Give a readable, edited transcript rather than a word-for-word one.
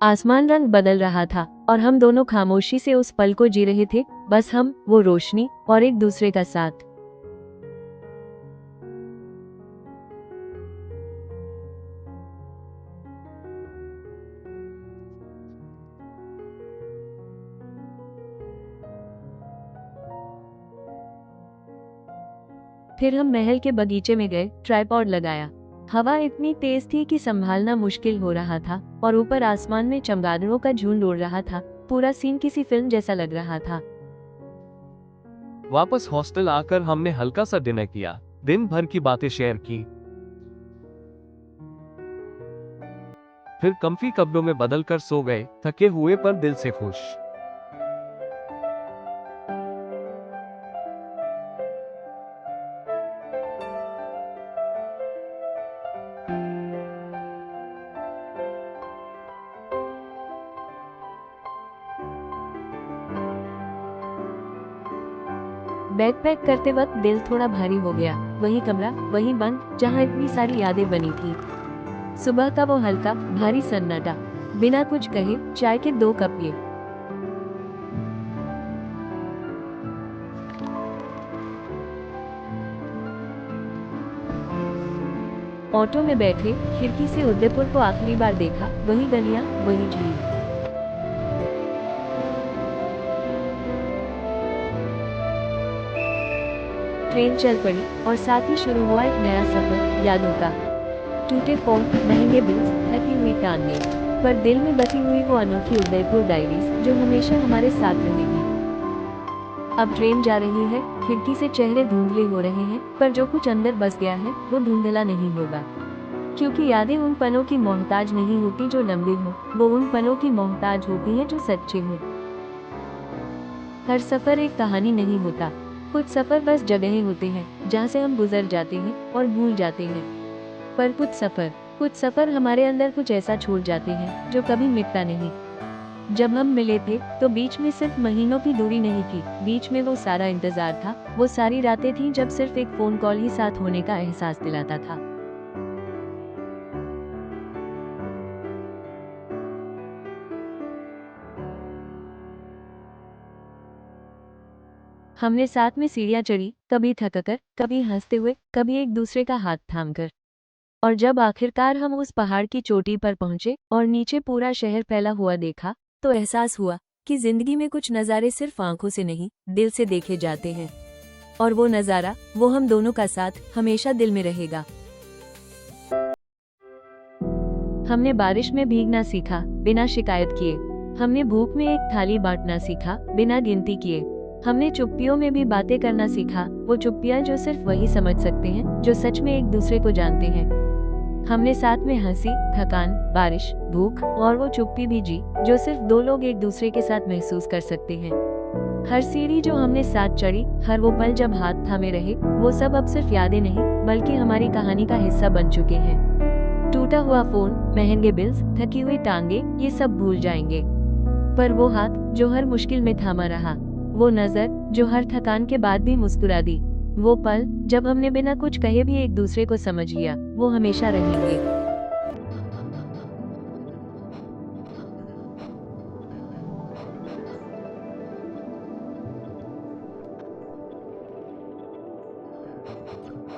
आसमान रंग बदल रहा था और हम दोनों खामोशी से उस पल को जी रहे थे, बस हम, वो रोशनी और एक दूसरे का साथ। फिर हम महल के बगीचे में गए, ट्राइपॉड लगाया। हवा इतनी तेज थी कि संभालना मुश्किल हो रहा था और ऊपर आसमान में चमगादड़ों का झुंड उड़ रहा था। पूरा सीन किसी फिल्म जैसा लग रहा था। वापस हॉस्टल आकर हमने हल्का सा डिनर किया, दिन भर की बातें शेयर की, फिर कम्फी कपड़ों में बदलकर सो गए, थके हुए पर दिल से खुश। बैग पैक करते वक्त दिल थोड़ा भारी हो गया। वही कमरा, वही बंद, जहाँ इतनी सारी यादें बनी थी। सुबह का वो हल्का भारी सन्नाटा, बिना कुछ कहे चाय के 2 कप लिए। ऑटो में बैठे, खिड़की से उदयपुर को आखिरी बार देखा। वही गलियां, वही झील। ट्रेन चल पड़ी और साथ ही शुरू हुआ एक नया सफर, यादों का। टूटे फोन, महंगे बिल्स, थकी हुई टांगें, पर दिल में बसी हुई वो अनोखी उदयपुर डायरीज जो हमेशा हमारे साथ रहेगी। अब ट्रेन जा रही है, खिड़की से चेहरे धुंधले हो रहे हैं, पर जो कुछ अंदर बस गया है वो धुंधला नहीं होगा। क्योंकि यादें उन पलों की मोहताज नहीं होती जो लंबे हो, वो उन पलों की मोहताज होती हैं जो सच्चे हो। हर सफर एक कहानी नहीं होता। कुछ सफर बस जगहें होते हैं जहाँ से हम गुजर जाते हैं और भूल जाते हैं। पर कुछ सफर हमारे अंदर कुछ ऐसा छोड़ जाते हैं जो कभी मिटता नहीं। जब हम मिले थे तो बीच में सिर्फ महीनों की दूरी नहीं थी, बीच में वो सारा इंतजार था, वो सारी रातें थीं जब सिर्फ एक फोन कॉल ही साथ होने का एहसास दिलाता था। हमने साथ में सीढ़ियां चढ़ी, कभी थककर, कभी हंसते हुए, कभी एक दूसरे का हाथ थामकर। और जब आखिरकार हम उस पहाड़ की चोटी पर पहुंचे और नीचे पूरा शहर फैला हुआ देखा, तो एहसास हुआ कि जिंदगी में कुछ नज़ारे सिर्फ आंखों से नहीं, दिल से देखे जाते हैं। और वो नज़ारा, वो हम दोनों का साथ, हमेशा दिल में रहेगा। हमने बारिश में भीगना सीखा, बिना शिकायत किए। हमने भूख में एक थाली बांटना सीखा, बिना गिनती किए। हमने चुप्पियों में भी बातें करना सीखा, वो चुप्पियां जो सिर्फ वही समझ सकते हैं जो सच में एक दूसरे को जानते हैं। हमने साथ में हंसी, थकान, बारिश, भूख और वो चुप्पी भी जी जो सिर्फ 2 लोग एक दूसरे के साथ महसूस कर सकते हैं। हर सीढ़ी जो हमने साथ चढ़ी, हर वो पल जब हाथ थामे रहे, वो सब अब सिर्फ यादें नहीं बल्कि हमारी कहानी का हिस्सा बन चुके हैं। टूटा हुआ फोन, महंगे बिल्स, थकी हुई टांगे, ये सब भूल जाएंगे। पर वो हाथ जो हर मुश्किल में थामा रहा, वो नजर जो हर थकान के बाद भी मुस्कुरा दी, वो पल जब हमने बिना कुछ कहे भी एक दूसरे को समझ लिया, वो हमेशा रहेंगे।